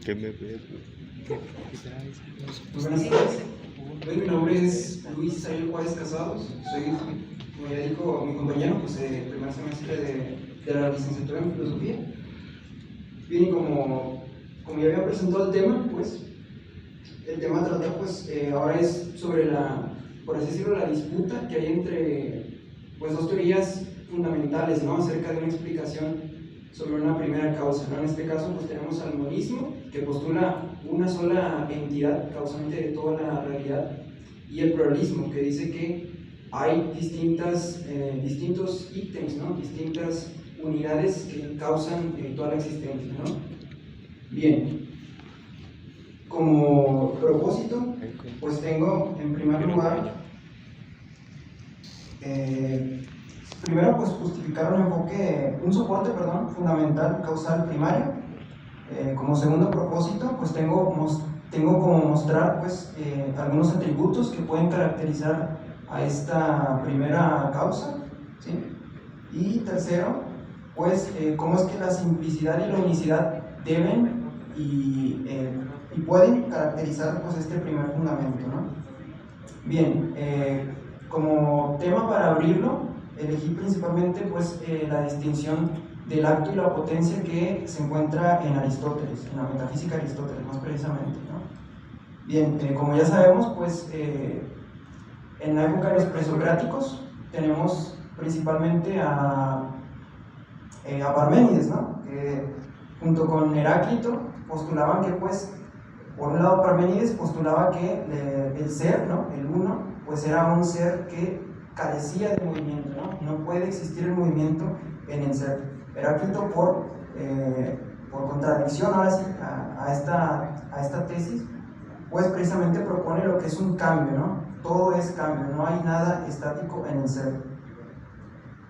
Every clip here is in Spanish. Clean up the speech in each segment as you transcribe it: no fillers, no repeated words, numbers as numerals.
¿Qué me ves? Buenas tardes. Mi nombre es Luis Ariel Juárez Casados. Soy, como ya dijo mi compañero, pues primer semestre de la licenciatura en filosofía. Bien, y como ya había presentado el tema, pues el tema a tratar pues ahora es sobre por así decirlo, la disputa que hay entre pues dos teorías fundamentales, ¿no? Acerca de una explicación sobre una primera causa, ¿no? En este caso pues tenemos al monismo, que postula una sola entidad causante de toda la realidad, y el pluralismo, que dice que hay distintos ítems, ¿no? Distintas unidades que causan toda la existencia, ¿no? Bien, como propósito, pues tengo en primer lugar primero, pues justificar un soporte fundamental causal primario. Como segundo propósito, pues tengo como mostrar pues, algunos atributos que pueden caracterizar a esta primera causa, ¿sí? Y tercero, pues cómo es que la simplicidad y la unicidad deben y pueden caracterizar pues, este primer fundamento, ¿no? Bien, como tema para abrirlo, elegí principalmente pues, la distinción del acto y la potencia que se encuentra en Aristóteles, en la metafísica de Aristóteles más precisamente, ¿no? Bien, como ya sabemos, pues en la época de los presocráticos tenemos principalmente a Parménides, ¿no? Que junto con Heráclito postulaban que pues por un lado, Parménides postulaba que el ser, ¿no? El uno, pues era un ser que carecía de movimiento, ¿no? No puede existir el movimiento en el ser. Heráclito, por contradicción ahora sí a esta tesis, pues precisamente propone lo que es un cambio, ¿no? Todo es cambio, no hay nada estático en el ser.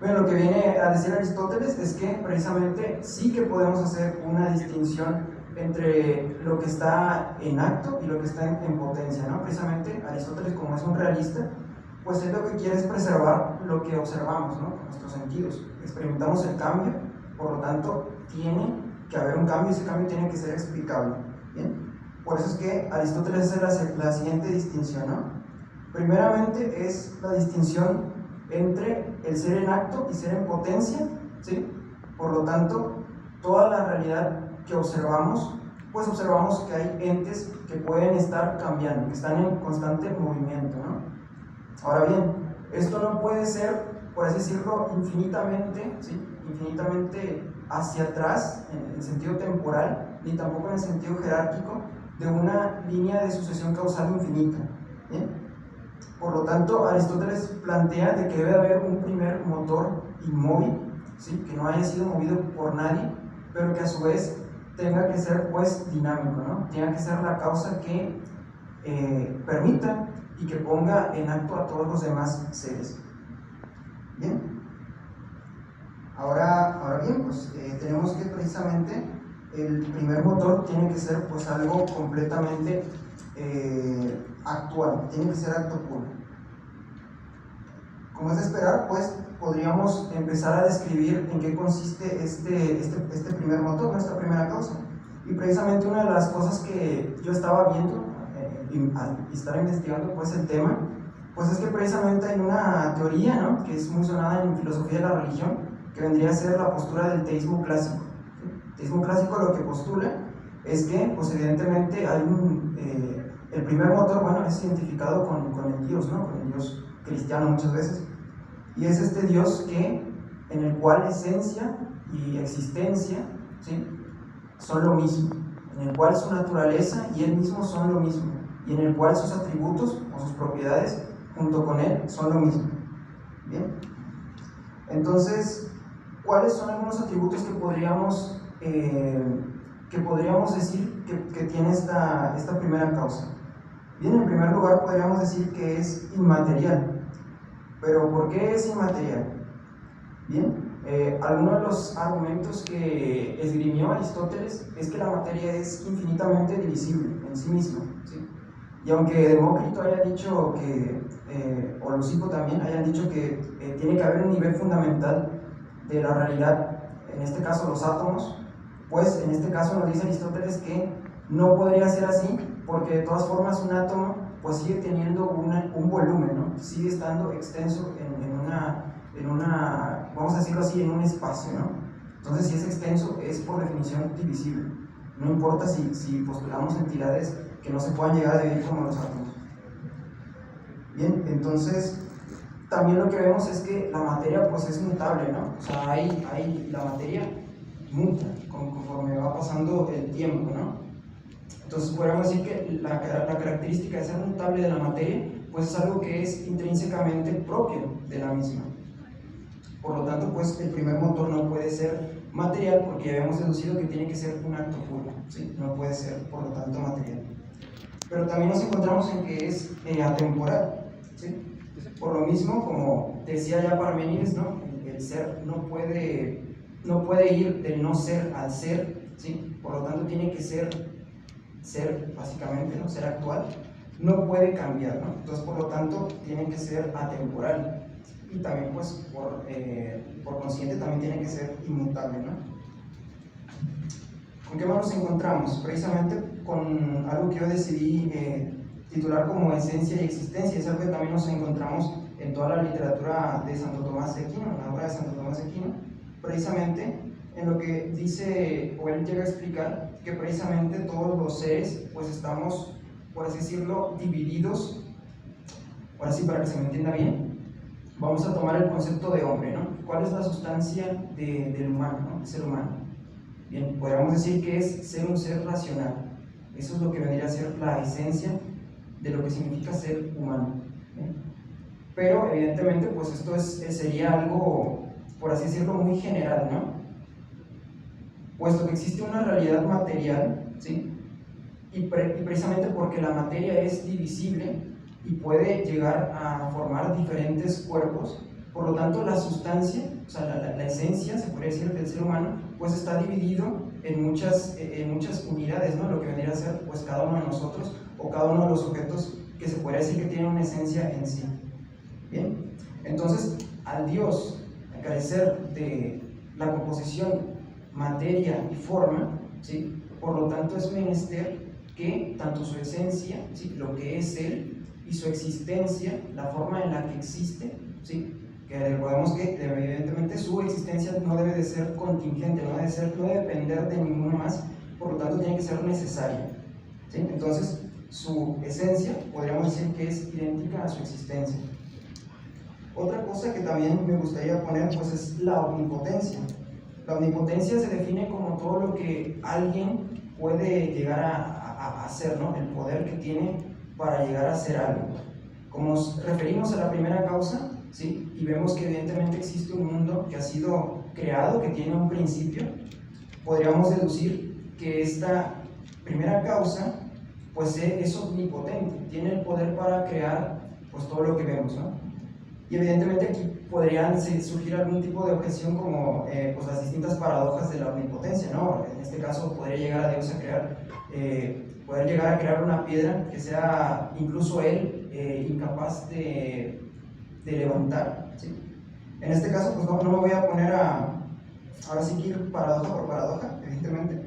Bueno, lo que viene a decir Aristóteles es que precisamente sí que podemos hacer una distinción entre lo que está en acto y lo que está en potencia, ¿no? Precisamente Aristóteles, como es un realista, pues él lo que quiere es preservar lo que observamos, ¿no? Con nuestros sentidos. Experimentamos el cambio, por lo tanto, tiene que haber un cambio y ese cambio tiene que ser explicable, ¿bien? Por eso es que Aristóteles hace la siguiente distinción, ¿no? Primeramente es la distinción entre el ser en acto y ser en potencia, ¿sí? Por lo tanto, toda la realidad que observamos, pues observamos que hay entes que pueden estar cambiando, que están en constante movimiento, ¿no? Ahora bien, esto no puede ser, por así decirlo, infinitamente, ¿sí? Infinitamente hacia atrás, en el sentido temporal, ni tampoco en el sentido jerárquico, de una línea de sucesión causal infinita, ¿bien? Por lo tanto, Aristóteles plantea de que debe haber un primer motor inmóvil, ¿sí? Que no haya sido movido por nadie, pero que a su vez tenga que ser pues dinámico, ¿no? Tenga que ser la causa que permita y que ponga en acto a todos los demás seres. Bien, ahora bien, pues tenemos que precisamente el primer motor tiene que ser pues algo completamente actual, tiene que ser acto puro. Como es de esperar, pues podríamos empezar a describir en qué consiste este primer motor, nuestra primera causa. Y precisamente una de las cosas que yo estaba viendo al estar investigando pues, el tema, pues es que precisamente hay una teoría, ¿no? Que es muy sonada en filosofía de la religión, que vendría a ser la postura del teísmo clásico. El teísmo clásico lo que postula es que, pues evidentemente, hay el primer motor, bueno, es identificado con el Dios, ¿no? Con el Dios cristiano muchas veces, y es este Dios en el cual esencia y existencia, ¿sí? Son lo mismo, en el cual su naturaleza y él mismo son lo mismo, y en el cual sus atributos o sus propiedades junto con él son lo mismo. Bien, entonces, ¿cuáles son algunos atributos que podríamos decir que tiene esta primera causa? Bien, en primer lugar podríamos decir que es inmaterial. ¿Pero por qué es inmaterial? Bien, algunos de los argumentos que esgrimió Aristóteles es que la materia es infinitamente divisible en sí misma, ¿sí? Y aunque Demócrito haya dicho o Lucipo también hayan dicho que tiene que haber un nivel fundamental de la realidad, en este caso los átomos, pues en este caso nos dice Aristóteles que No podría ser así, porque de todas formas un átomo pues sigue teniendo un volumen, ¿no? Sigue estando extenso en una, vamos a decirlo así, en un espacio, ¿no? Entonces, si es extenso, es por definición divisible. No importa si postulamos entidades que no se puedan llegar a dividir como los átomos. Bien, entonces, también lo que vemos es que la materia pues es mutable, ¿no? O sea, la materia muta conforme va pasando el tiempo, ¿no? Entonces podríamos decir que la característica de ser mutable de la materia pues es algo que es intrínsecamente propio de la misma. Por lo tanto, pues el primer motor no puede ser material porque ya habíamos deducido que tiene que ser un acto puro, ¿sí? No puede ser, por lo tanto, material. Pero también nos encontramos en que es atemporal, ¿sí? Por lo mismo, como decía ya Parménides, ¿no? El ser no puede ir del no ser al ser, ¿sí? Por lo tanto tiene que ser básicamente, ¿no? Ser actual, no puede cambiar, ¿no? Entonces, por lo tanto, tiene que ser atemporal y también, pues, por consiguiente, también tiene que ser inmutable, ¿no? ¿Con qué más nos encontramos? Precisamente con algo que yo decidí titular como esencia y existencia. Es algo que también nos encontramos en toda la literatura de Santo Tomás de Aquino, en la obra de Santo Tomás de Aquino, precisamente en lo que dice, o él llega a explicar, que precisamente todos los seres, pues estamos, por así decirlo, divididos. Ahora sí, para que se me entienda bien, vamos a tomar el concepto de hombre, ¿no? ¿Cuál es la sustancia del humano, ¿no? Del ser humano? Bien, podríamos decir que es ser un ser racional. Eso es lo que vendría a ser la esencia de lo que significa ser humano, ¿bien? Pero evidentemente, pues esto sería algo, por así decirlo, muy general, ¿no? Puesto que existe una realidad material, ¿sí? Y precisamente porque la materia es divisible y puede llegar a formar diferentes cuerpos, por lo tanto la sustancia, o sea, la esencia, se podría decir, del ser humano, pues está dividido en muchas unidades, ¿no? Lo que vendría a ser, pues, cada uno de nosotros o cada uno de los objetos que se podría decir que tienen una esencia en sí. Bien, entonces, al Dios carecer de la composición materia y forma, ¿sí? Por lo tanto es menester que tanto su esencia, ¿sí? Lo que es Él, y su existencia, la forma en la que existe, ¿sí? Que recordemos que evidentemente su existencia no debe de ser contingente, no debe depender de ninguno más, por lo tanto tiene que ser necesaria, ¿sí? Entonces su esencia podríamos decir que es idéntica a su existencia. Otra cosa que también me gustaría poner pues es la omnipotencia. La omnipotencia se define como todo lo que alguien puede llegar a hacer, ¿no? El poder que tiene para llegar a hacer algo. Como nos referimos a la primera causa, ¿sí? Y vemos que evidentemente existe un mundo que ha sido creado, que tiene un principio, podríamos deducir que esta primera causa pues es omnipotente, tiene el poder para crear pues todo lo que vemos, ¿no? Y evidentemente aquí podrían surgir algún tipo de objeción como pues las distintas paradojas de la omnipotencia, ¿no? En este caso podría llegar a Dios a crear, poder llegar a crear una piedra que sea incluso Él incapaz de levantar, ¿sí? En este caso pues no me voy a poner ahora sí que ir paradoja por paradoja, evidentemente,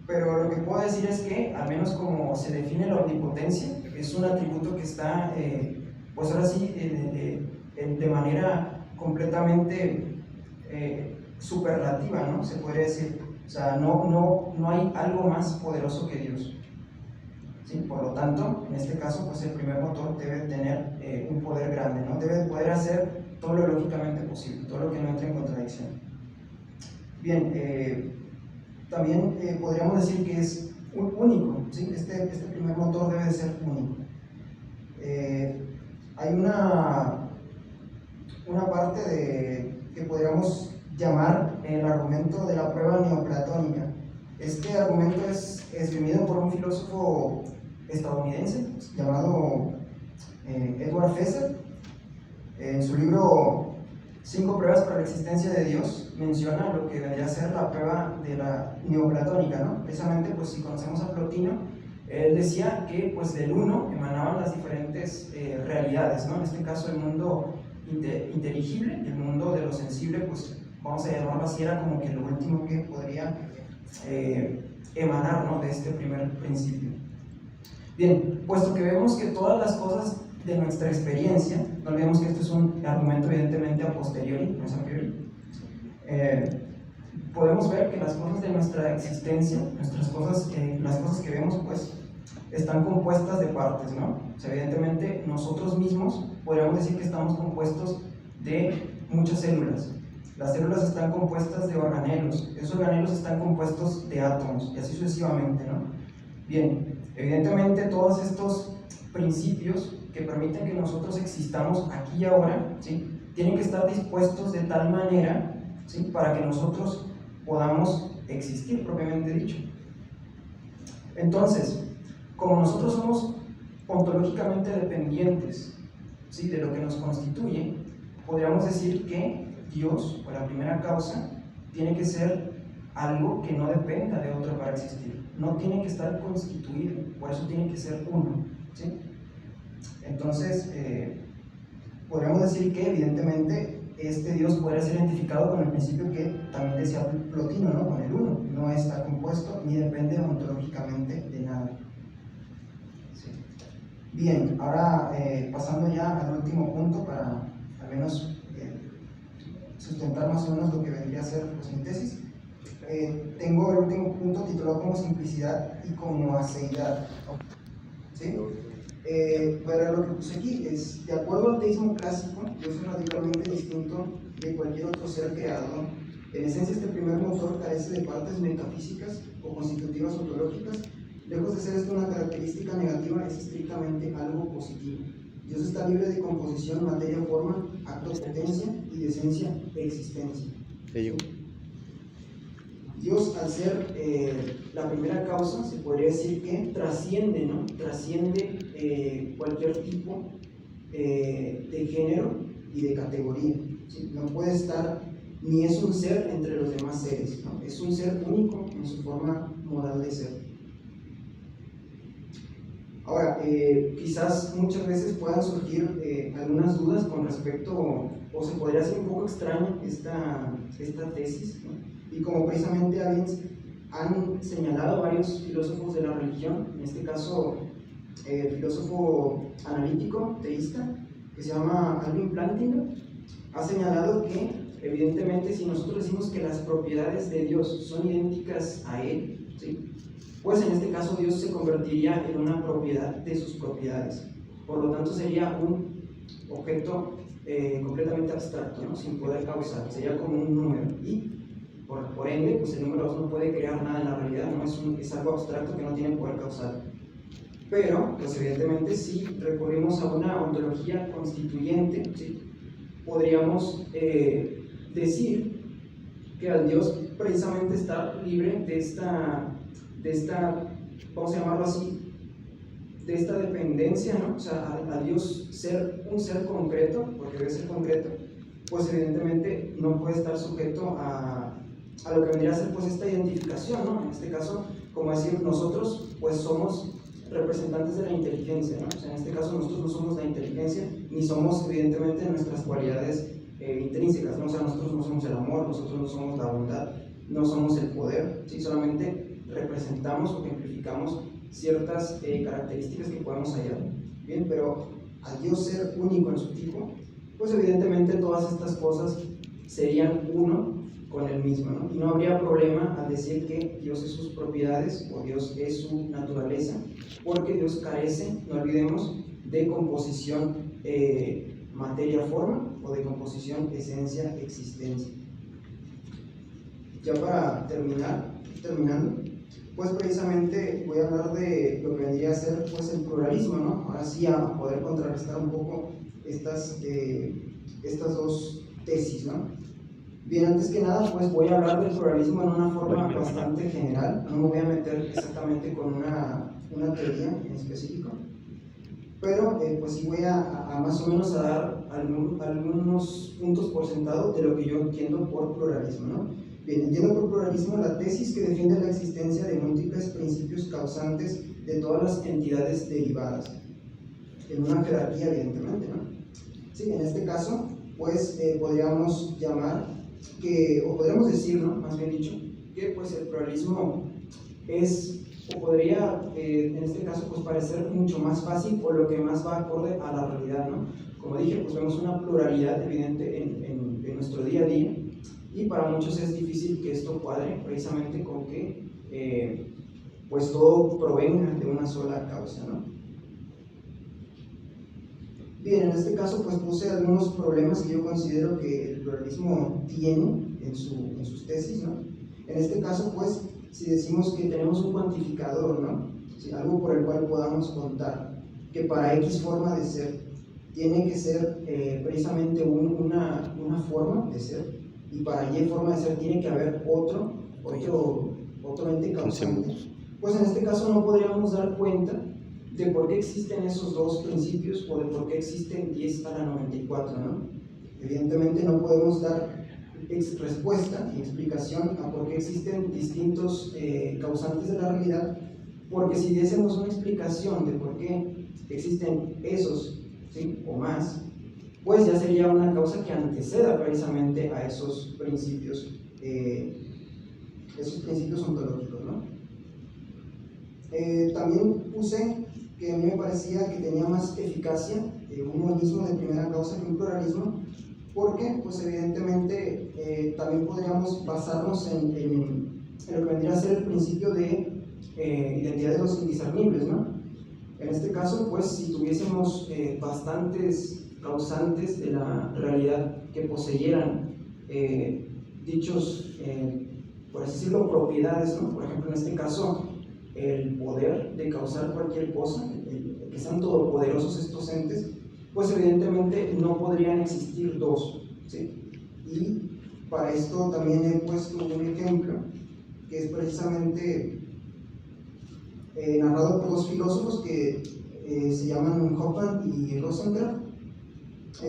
pero lo que puedo decir es que al menos como se define la omnipotencia, es un atributo que está pues ahora sí de manera completamente superlativa, ¿no? Se podría decir. O sea, no hay algo más poderoso que Dios, ¿sí? Por lo tanto, en este caso, pues el primer motor debe tener un poder grande, ¿no? Debe poder hacer todo lo lógicamente posible, todo lo que no entre en contradicción. Bien, también podríamos decir que es único, ¿sí? Este primer motor debe de ser único. Hay una parte que podríamos llamar el argumento de la prueba neoplatónica. Este argumento es esgrimido por un filósofo estadounidense llamado Edward Fesser. En su libro 5 pruebas para la existencia de Dios menciona lo que vendría a ser la prueba de la neoplatónica, ¿no? Precisamente, pues si conocemos a Plotino, él decía que pues del uno emanaban las diferentes realidades, ¿no? En este caso el mundo inteligible y el mundo de lo sensible, pues vamos a llamarlo así, era como que lo último que podría emanar, ¿no?, de este primer principio. Bien, puesto que vemos que todas las cosas de nuestra experiencia, no olvidemos que esto es un argumento evidentemente a posteriori, no es a priori, podemos ver que las cosas de nuestra existencia, las cosas que vemos, pues, están compuestas de partes, ¿no? O sea, evidentemente nosotros mismos podríamos decir que estamos compuestos de muchas células. Las células están compuestas de organelos, esos organelos están compuestos de átomos, y así sucesivamente, ¿no? Bien, evidentemente todos estos principios que permiten que nosotros existamos aquí y ahora, ¿sí?, tienen que estar dispuestos de tal manera, ¿sí?, para que nosotros podamos existir, propiamente dicho. Entonces, como nosotros somos ontológicamente dependientes, ¿sí?, de lo que nos constituye, podríamos decir que Dios, o la primera causa, tiene que ser algo que no dependa de otro para existir. No tiene que estar constituido, por eso tiene que ser uno, ¿sí? Entonces, podríamos decir que evidentemente este Dios podría ser identificado con el principio que también decía Plotino, ¿no?, con el uno. No está compuesto ni depende ontológicamente de nada. ¿Sí? Bien, ahora pasando ya al último punto para al menos sustentar más o menos lo que vendría a ser pues, mi tesis. Tengo el último punto titulado como simplicidad y como aceidad. ¿Sí? Para lo que puse aquí es, de acuerdo al teísmo clásico, Dios es radicalmente distinto de cualquier otro ser creado. En esencia, este primer motor carece de partes metafísicas o constitutivas ontológicas. Lejos de ser esto una característica negativa, es estrictamente algo positivo. Dios está libre de composición, materia, forma, acto de potencia y de esencia e existencia. Dios, al ser la primera causa, se podría decir que trasciende, ¿no?, trasciende cualquier tipo de género y de categoría, ¿sí? No puede estar, ni es un ser entre los demás seres, ¿no? Es un ser único en su forma modal de ser. Ahora, quizás muchas veces puedan surgir algunas dudas con respecto, o se podría hacer un poco extraña esta tesis, ¿no? Y como precisamente han señalado varios filósofos de la religión, en este caso filósofo analítico, teísta, que se llama Alvin Plantinga, ha señalado que evidentemente si nosotros decimos que las propiedades de Dios son idénticas a Él, ¿sí?, pues en este caso Dios se convertiría en una propiedad de sus propiedades. Por lo tanto sería un objeto completamente abstracto, ¿no?, sin poder causar, sería como un número. Y por ende, pues el número 2 no puede crear nada en la realidad, ¿no? Es algo abstracto que no tiene poder causar. Pero, pues evidentemente, si recurrimos a una ontología constituyente, ¿sí?, podríamos decir que al Dios precisamente estar libre de esta, vamos a llamarlo así, de esta dependencia, ¿no? O sea, a Dios ser un ser concreto, porque debe ser concreto, pues evidentemente no puede estar sujeto a lo que vendría a ser pues esta identificación, ¿no? En este caso, como decir, nosotros pues somos representantes de la inteligencia, ¿no? O sea, en este caso nosotros no somos la inteligencia, ni somos evidentemente nuestras cualidades intrínsecas, ¿no? O sea, nosotros no somos el amor, nosotros no somos la bondad, no somos el poder, ¿sí? Solamente representamos o ejemplificamos ciertas características que podemos hallar. Bien, pero al Dios ser único en su tipo, pues evidentemente todas estas cosas serían uno con el mismo, ¿no? Y no habría problema al decir que Dios es sus propiedades o Dios es su naturaleza, porque Dios carece, no olvidemos, de composición materia-forma o de composición esencia-existencia. Ya para terminando, pues precisamente voy a hablar de lo que vendría a ser pues el pluralismo, ¿no? Ahora sí a poder contrarrestar un poco estas dos tesis, ¿no? Bien, antes que nada, pues voy a hablar del pluralismo en una forma bastante general, no me voy a meter exactamente con una teoría en específico, pero pues sí voy a más o menos a dar algunos puntos por sentado de lo que yo entiendo por pluralismo, ¿no? Bien, entiendo por pluralismo la tesis que defiende la existencia de múltiples principios causantes de todas las entidades derivadas, en una jerarquía evidentemente, ¿no? Sí, en este caso, pues podríamos llamar que, o podríamos decir, ¿no?, más bien dicho, que pues el pluralismo es, o podría en este caso pues parecer mucho más fácil o lo que más va acorde a la realidad, ¿no? Como dije, pues vemos una pluralidad evidente en nuestro día a día, y para muchos es difícil que esto cuadre precisamente con que pues todo provenga de una sola causa, ¿no? Bien, en este caso pues puse algunos problemas que yo considero que el pluralismo tiene en sus tesis, ¿no? En este caso pues, si decimos que tenemos un cuantificador, ¿no? ¿Sí? Algo por el cual podamos contar que para X forma de ser tiene que ser precisamente una forma de ser, y para Y forma de ser tiene que haber otro ente causante, pues en este caso no podríamos dar cuenta de por qué existen esos dos principios o de por qué existen 10 a la 94, ¿no? Evidentemente no podemos dar respuesta y explicación a por qué existen distintos causantes de la realidad, porque si diésemos una explicación de por qué existen esos, ¿sí?, o más, pues ya sería una causa que anteceda precisamente a esos principios ontológicos, ¿no? También puse que a mí me parecía que tenía más eficacia un monismo de primera causa que un pluralismo, porque pues evidentemente también podríamos basarnos en lo que vendría a ser el principio de identidad de los indiscernibles, ¿no? En este caso, pues si tuviésemos bastantes causantes de la realidad que poseyeran dichos, por así decirlo, propiedades, ¿no? Por ejemplo, en este caso, el poder de causar cualquier cosa, que sean todopoderosos estos entes, pues evidentemente no podrían existir dos, ¿sí? Y para esto también he puesto un ejemplo que es precisamente narrado por dos filósofos que se llaman Hoffman y Rosenkranz,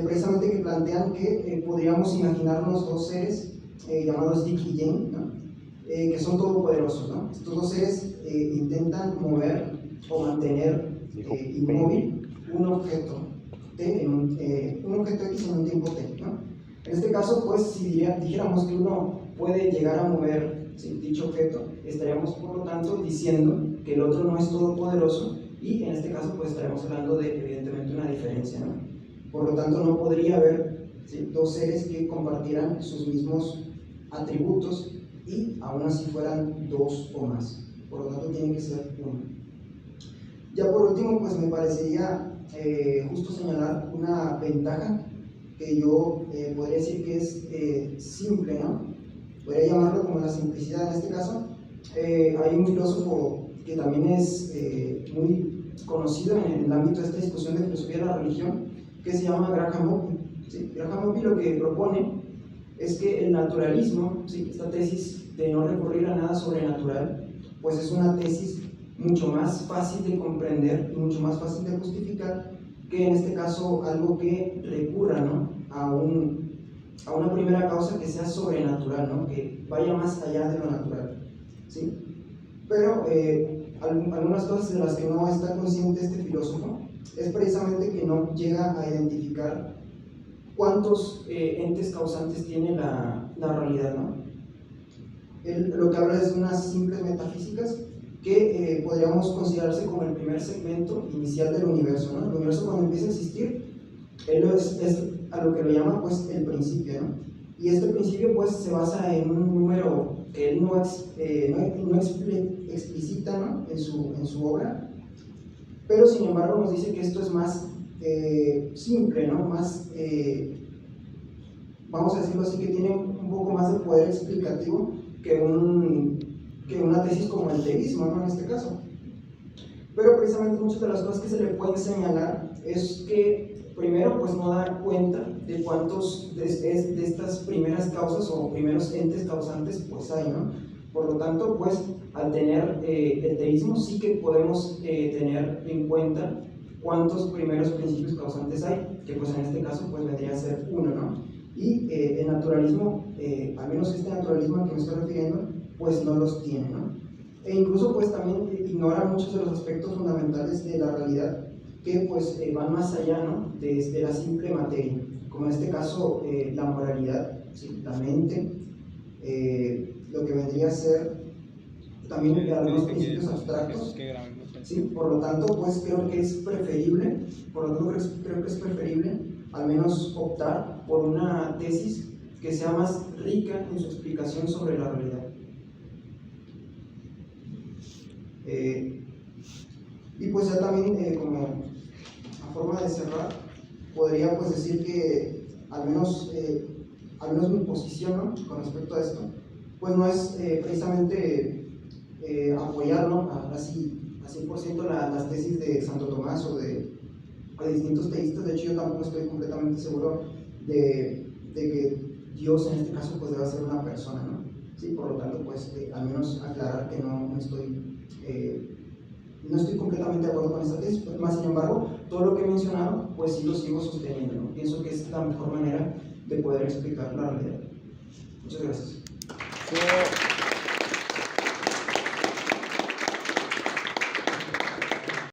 precisamente que plantean que podríamos imaginarnos dos seres llamados Dick y Jane, ¿no? Que son todopoderosos, ¿no? Estos dos seres intentan mover o mantener inmóvil un objeto T un objeto X en un tiempo T, ¿no? En este caso, pues, si dijéramos que uno puede llegar a mover, ¿sí?, dicho objeto, estaríamos por lo tanto diciendo que el otro no es todopoderoso, y en este caso pues estaremos hablando de evidentemente una diferencia, ¿no? Por lo tanto no podría haber, ¿sí?, dos seres que compartieran sus mismos atributos y aún así fueran dos o más, por lo tanto tiene que ser uno. Ya por último, pues me parecería justo señalar una ventaja que yo podría decir que es simple, ¿no? Podría llamarlo como la simplicidad en este caso. Hay un filósofo que también es muy conocido en el ámbito de esta discusión de filosofía de la religión, que se llama Graham Oppy, ¿sí? Graham Oppy lo que propone es que el naturalismo, ¿sí?, esta tesis de no recurrir a nada sobrenatural, pues es una tesis mucho más fácil de comprender y mucho más fácil de justificar que en este caso algo que recurra, ¿no?, a una primera causa que sea sobrenatural, ¿no?, que vaya más allá de lo natural, ¿sí? Pero algunas cosas de las que no está consciente este filósofo es precisamente que no llega a identificar cuántos entes causantes tiene la realidad, ¿no? Él lo que habla es de unas simples metafísicas que podríamos considerarse como el primer segmento inicial del universo, ¿no? El universo, cuando empieza a existir, él es a lo que lo llama pues el principio, ¿no? Y este principio pues se basa en un número que él no explicita, ¿no?, en su obra, pero sin embargo nos dice que esto es más simple, ¿no?, más, vamos a decirlo así, que tiene un poco más de poder explicativo que una tesis como el teísmo, ¿no?, en este caso. Pero precisamente muchas de las cosas que se le pueden señalar es que primero pues no da cuenta de cuántos de estas primeras causas o primeros entes causantes pues hay, ¿no? Por lo tanto, pues al tener el teísmo sí que podemos tener en cuenta cuántos primeros principios causantes hay, que pues en este caso pues vendría a ser uno, ¿no? Y el naturalismo, al menos este naturalismo al que me estoy refiriendo, pues no los tiene, ¿no? E incluso pues también ignora muchos de los aspectos fundamentales de la realidad que pues van más allá, ¿no?, de la simple materia, como en este caso la moralidad, ¿sí?, la mente, lo que vendría a ser también algunos principios abstractos. ¿Sí? Por lo tanto, pues creo que es preferible, al menos optar por una tesis que sea más rica en su explicación sobre la realidad. Y pues ya también, como a forma de cerrar, podría pues decir que al menos mi posición, ¿no?, con respecto a esto, pues no es precisamente apoyar, ¿no?, así a 100% las tesis de Santo Tomás o de distintos teístas. De hecho, yo tampoco estoy completamente seguro de que Dios en este caso pues deba ser una persona, ¿no? Sí, por lo tanto, pues al menos aclarar que no estoy completamente de acuerdo con esta tesis, pues, más sin embargo, todo lo que he mencionado, pues sí lo sigo sosteniendo, ¿no? Pienso que es la mejor manera de poder explicar la realidad. Muchas gracias.